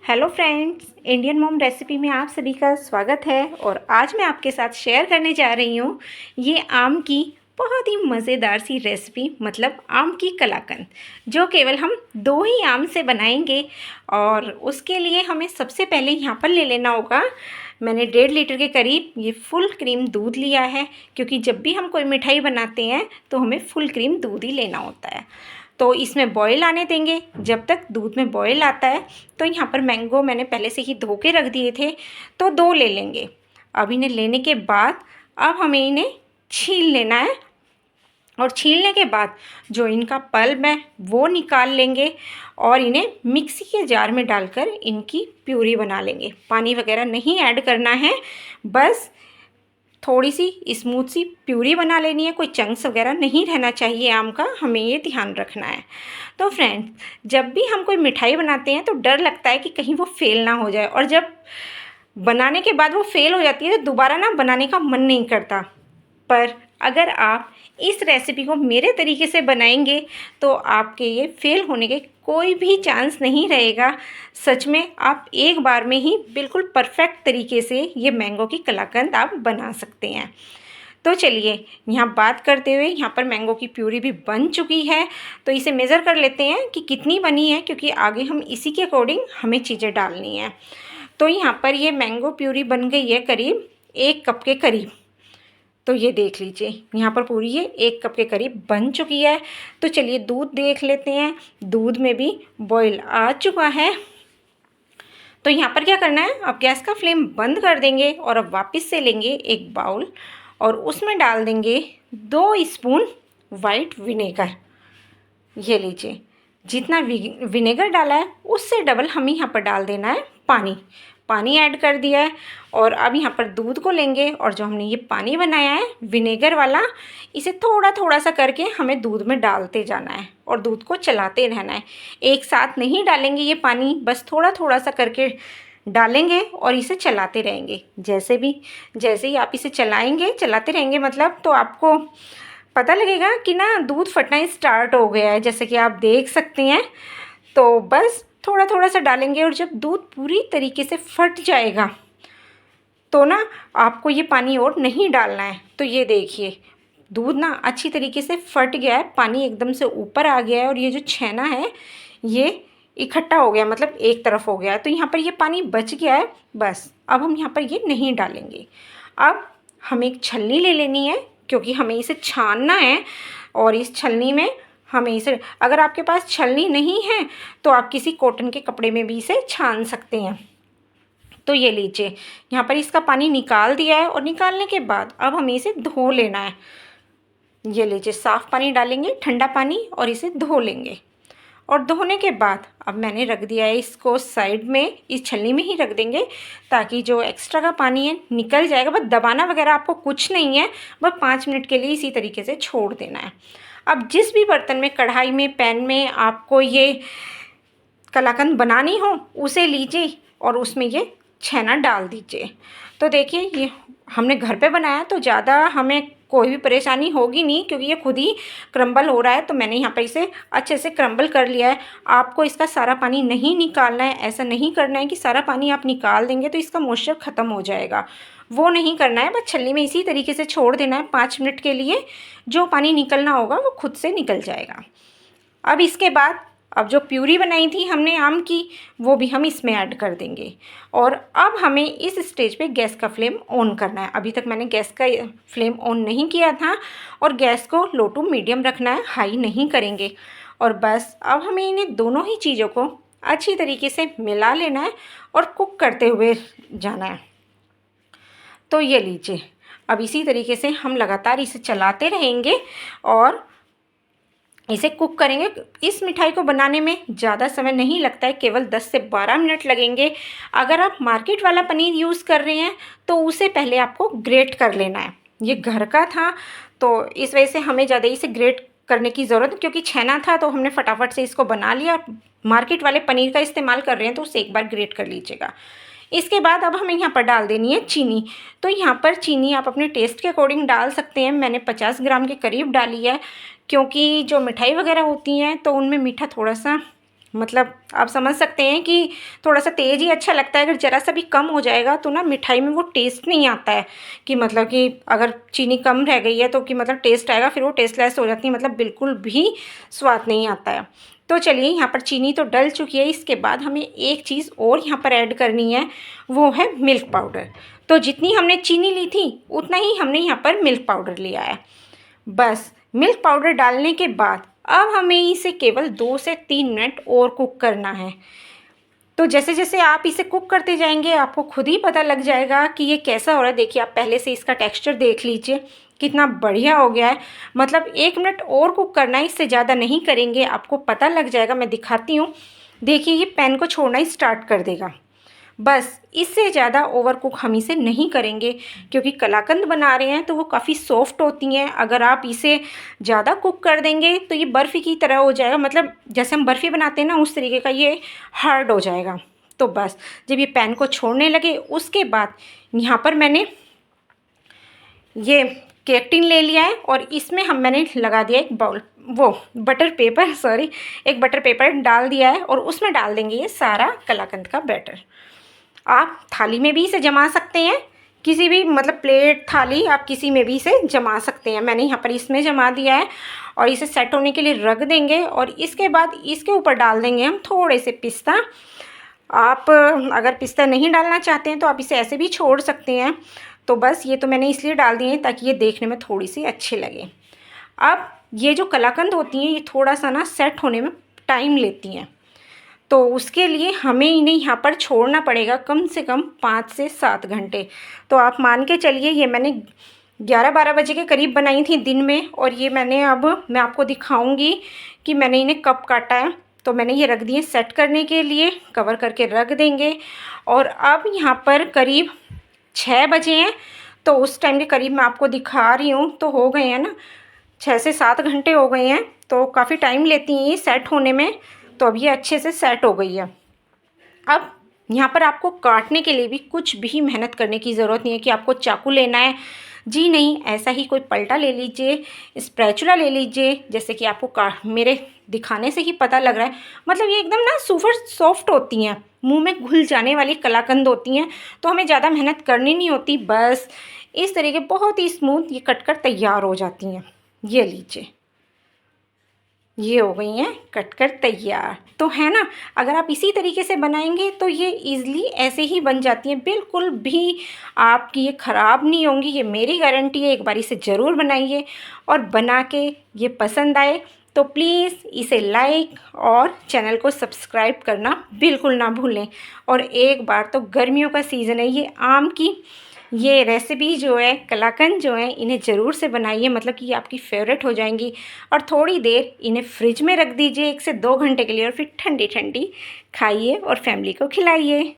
Hello friends, Indian mom recipe में आप सभी का स्वागत है। और आज मैं आपके साथ शेयर करने जा रही हूँ ये आम की बहुत ही मज़ेदार सी रेसिपी, मतलब आम की कलाकंद, जो केवल हम दो ही आम से बनाएंगे। और उसके लिए हमें सबसे पहले यहाँ पर ले लेना होगा, मैंने 1.5 लीटर के करीब ये फुल क्रीम दूध लिया है, क्योंकि जब भी हम कोई मिठाई बनाते हैं तो हमें फुल क्रीम दूध ही लेना होता है। तो इसमें बॉयल आने देंगे। जब तक दूध में बॉयल आता है तो यहाँ पर मैंगो मैंने पहले से ही धो के रख दिए थे, तो 2 ले लेंगे। अब इन्हें लेने के बाद अब हमें इन्हें छील लेना है, और छीलने के बाद जो इनका पल्प है वो निकाल लेंगे और इन्हें मिक्सी के जार में डालकर इनकी प्यूरी बना लेंगे। पानी वगैरह नहीं ऐड करना है, बस थोड़ी सी स्मूथ सी प्यूरी बना लेनी है। कोई चंक्स वगैरह नहीं रहना चाहिए आम का, हमें ये ध्यान रखना है। तो फ्रेंड्स, जब भी हम कोई मिठाई बनाते हैं तो डर लगता है कि कहीं वो फेल ना हो जाए, और जब बनाने के बाद वो फेल हो जाती है तो दोबारा ना बनाने का मन नहीं करता। पर अगर आप इस रेसिपी को मेरे तरीके से बनाएंगे तो आपके ये फेल होने के कोई भी चांस नहीं रहेगा। सच में आप एक बार में ही बिल्कुल परफेक्ट तरीके से ये मैंगो की कलाकंद आप बना सकते हैं। तो चलिए, यहाँ बात करते हुए यहाँ पर मैंगो की प्यूरी भी बन चुकी है, तो इसे मेज़र कर लेते हैं कि कितनी बनी है, क्योंकि आगे हम इसी के अकॉर्डिंग हमें चीज़ें डालनी हैं। तो यहाँ पर ये मैंगो प्यूरी बन गई है करीब 1 कप के करीब। तो ये देख लीजिए, यहाँ पर पूरी ये 1 कप के करीब बन चुकी है। तो चलिए दूध देख लेते हैं, दूध में भी बॉईल आ चुका है। तो यहाँ पर क्या करना है, अब गैस का फ्लेम बंद कर देंगे और अब वापस से लेंगे एक बाउल और उसमें डाल देंगे 2 स्पून वाइट विनेगर। ये लीजिए, जितना विनेगर डाला है उससे डबल हमें यहाँ पर डाल देना है पानी। पानी ऐड कर दिया है और अब यहाँ पर दूध को लेंगे, और जो हमने ये पानी बनाया है विनेगर वाला, इसे थोड़ा थोड़ा सा करके हमें दूध में डालते जाना है और दूध को चलाते रहना है। एक साथ नहीं डालेंगे ये पानी, बस थोड़ा थोड़ा सा करके डालेंगे और इसे चलाते रहेंगे। जैसे ही आप इसे चलाते रहेंगे मतलब, तो आपको पता लगेगा कि ना दूध फटना स्टार्ट हो गया है, जैसे कि आप देख सकते हैं। तो बस थोड़ा थोड़ा सा डालेंगे और जब दूध पूरी तरीके से फट जाएगा तो ना आपको ये पानी और नहीं डालना है। तो ये देखिए, दूध ना अच्छी तरीके से फट गया है, पानी एकदम से ऊपर आ गया है और ये जो छेना है ये इकट्ठा हो गया, मतलब एक तरफ हो गया है। तो यहाँ पर ये पानी बच गया है। बस अब हम यहाँ पर ये नहीं डालेंगे। अब हमें एक छलनी ले लेनी है, क्योंकि हमें इसे छानना है। और इस छलनी में हमें इसे, अगर आपके पास छलनी नहीं है तो आप किसी कॉटन के कपड़े में भी इसे छान सकते हैं। तो ये लीजिए, यहाँ पर इसका पानी निकाल दिया है और निकालने के बाद अब हमें इसे धो लेना है। ये लीजिए, साफ़ पानी डालेंगे, ठंडा पानी, और इसे धो लेंगे। और धोने के बाद अब मैंने रख दिया है इसको साइड में, इस छलनी में ही रख देंगे ताकि जो एक्स्ट्रा का पानी है निकल जाएगा। बस दबाना वगैरह आपको कुछ नहीं है, बस 5 मिनट के लिए इसी तरीके से छोड़ देना है। अब जिस भी बर्तन में, कढ़ाई में, पैन में आपको ये कलाकंद बनानी हो उसे लीजिए और उसमें ये छेना डाल दीजिए। तो देखिए, ये हमने घर पे बनाया तो ज़्यादा हमें कोई भी परेशानी होगी नहीं, क्योंकि ये खुद ही क्रम्बल हो रहा है। तो मैंने यहाँ पर इसे अच्छे से क्रम्बल कर लिया है। आपको इसका सारा पानी नहीं निकालना है, ऐसा नहीं करना है कि सारा पानी आप निकाल देंगे तो इसका मॉइस्चर ख़त्म हो जाएगा, वो नहीं करना है। बस छलनी में इसी तरीके से छोड़ देना है 5 मिनट के लिए। जो पानी निकलना होगा वो खुद से निकल जाएगा। अब इसके बाद अब जो प्यूरी बनाई थी हमने आम की, वो भी हम इसमें ऐड कर देंगे। और अब हमें इस स्टेज पे गैस का फ्लेम ऑन करना है। अभी तक मैंने गैस का फ्लेम ऑन नहीं किया था, और गैस को लो टू मीडियम रखना है, हाई नहीं करेंगे। और बस अब हमें इन्हें दोनों ही चीज़ों को अच्छी तरीके से मिला लेना है और कुक करते हुए जाना है। तो ये लीजिए, अब इसी तरीके से हम लगातार इसे चलाते रहेंगे और इसे कुक करेंगे। इस मिठाई को बनाने में ज़्यादा समय नहीं लगता है, केवल 10 से 12 मिनट लगेंगे। अगर आप मार्केट वाला पनीर यूज़ कर रहे हैं तो उसे पहले आपको ग्रेट कर लेना है। ये घर का था तो इस वजह से हमें ज़्यादा इसे ग्रेट करने की ज़रूरत, क्योंकि छेना था तो हमने फटाफट से इसको बना लिया। मार्केट वाले पनीर का इस्तेमाल कर रहे हैं तो उसे एक बार ग्रेट कर लीजिएगा। इसके बाद अब हमें यहाँ पर डाल देनी है चीनी। तो यहाँ पर चीनी आप अपने टेस्ट के अकॉर्डिंग डाल सकते हैं। मैंने 50 ग्राम के करीब डाली है, क्योंकि जो मिठाई वगैरह होती हैं तो उनमें मीठा थोड़ा सा मतलब आप समझ सकते हैं कि थोड़ा सा तेज़ ही अच्छा लगता है। अगर ज़रा सा भी कम हो जाएगा तो ना मिठाई में वो टेस्ट नहीं आता है, कि मतलब कि अगर चीनी कम रह गई है तो कि मतलब टेस्ट आएगा, फिर वो टेस्टलेस हो जाती है, मतलब बिल्कुल भी स्वाद नहीं आता है। तो चलिए, यहाँ पर चीनी तो डल चुकी है। इसके बाद हमें एक चीज़ और यहाँ पर ऐड करनी है, वो है मिल्क पाउडर। तो जितनी हमने चीनी ली थी उतना ही हमने यहाँ पर मिल्क पाउडर लिया है। बस मिल्क पाउडर डालने के बाद अब हमें इसे केवल 2 से 3 मिनट और कुक करना है। तो जैसे जैसे आप इसे कुक करते जाएंगे आपको खुद ही पता लग जाएगा कि ये कैसा हो रहा है। देखिए, आप पहले से इसका टेक्सचर देख लीजिए कितना बढ़िया हो गया है। मतलब 1 मिनट और कुक करना है, इससे ज़्यादा नहीं करेंगे, आपको पता लग जाएगा। मैं दिखाती हूँ, देखिए ये पैन को छोड़ना ही स्टार्ट कर देगा। बस इससे ज़्यादा ओवर कुक हम इसे नहीं करेंगे, क्योंकि कलाकंद बना रहे हैं तो वो काफ़ी सॉफ्ट होती हैं। अगर आप इसे ज़्यादा कुक कर देंगे तो ये बर्फ़ी की तरह हो जाएगा, मतलब जैसे हम बर्फ़ी बनाते हैं ना उस तरीके का ये हार्ड हो जाएगा। तो बस जब ये पैन को छोड़ने लगे उसके बाद यहाँ पर मैंने ये केक टिन ले लिया है और इसमें मैंने लगा दिया एक बाउल, वो बटर पेपर, सॉरी, एक बटर पेपर डाल दिया है और उसमें डाल देंगे ये सारा कलाकंद का बैटर। आप थाली में भी इसे जमा सकते हैं, किसी भी मतलब प्लेट, थाली, आप किसी में भी इसे जमा सकते हैं। मैंने यहाँ पर इसमें जमा दिया है और इसे सेट होने के लिए रख देंगे और इसके बाद इसके ऊपर डाल देंगे हम थोड़े से पिस्ता। आप अगर पिस्ता नहीं डालना चाहते हैं तो आप इसे ऐसे भी छोड़ सकते हैं। तो बस ये तो मैंने इसलिए डाल दिए हैं ताकि ये देखने में थोड़ी सी अच्छी लगे। अब ये जो कलाकंद होती हैं ये थोड़ा सा ना सेट होने में टाइम लेती हैं, तो उसके लिए हमें इन्हें यहाँ पर छोड़ना पड़ेगा कम से कम 5 से 7 घंटे। तो आप मान के चलिए, ये मैंने 11-12 बजे के करीब बनाई थी दिन में, और ये अब मैं आपको दिखाऊंगी कि मैंने इन्हें कब काटा है। तो मैंने ये रख दिए सेट करने के लिए, कवर करके रख देंगे। और अब यहाँ पर करीब 6 बजे हैं, तो उस टाइम के करीब मैं आपको दिखा रही हूँ। तो हो गए हैं ना, 6 से 7 घंटे हो गए हैं, तो काफ़ी टाइम लेती हैं ये सेट होने में। तो अब ये अच्छे से सेट हो गई है। अब यहाँ पर आपको काटने के लिए भी कुछ भी मेहनत करने की ज़रूरत नहीं है कि आपको चाकू लेना है, जी नहीं। ऐसा ही कोई पलटा ले लीजिए, स्पैचुला ले लीजिए, जैसे कि आपको मेरे दिखाने से ही पता लग रहा है। मतलब ये एकदम ना सुपर सॉफ्ट होती हैं, मुंह में घुल जाने वाली कलाकंद होती हैं। तो हमें ज़्यादा मेहनत करनी नहीं होती, बस इस तरीके बहुत ही स्मूथ ये कट कर तैयार हो जाती हैं। ये लीजिए, ये हो गई हैं कट कर तैयार। तो है ना, अगर आप इसी तरीके से बनाएंगे तो ये इजीली ऐसे ही बन जाती हैं, बिल्कुल भी आपकी ये ख़राब नहीं होंगी, ये मेरी गारंटी है। एक बार इसे ज़रूर बनाइए और बना के ये पसंद आए तो प्लीज़ इसे लाइक और चैनल को सब्सक्राइब करना बिल्कुल ना भूलें। और एक बार तो गर्मियों का सीज़न है, ये आम की ये रेसिपी जो है, कलाकंद जो है, इन्हें ज़रूर से बनाइए, मतलब कि ये आपकी फेवरेट हो जाएंगी। और थोड़ी देर इन्हें फ्रिज में रख दीजिए 1 से 2 घंटे के लिए, और फिर ठंडी ठंडी खाइए और फैमिली को खिलाइए।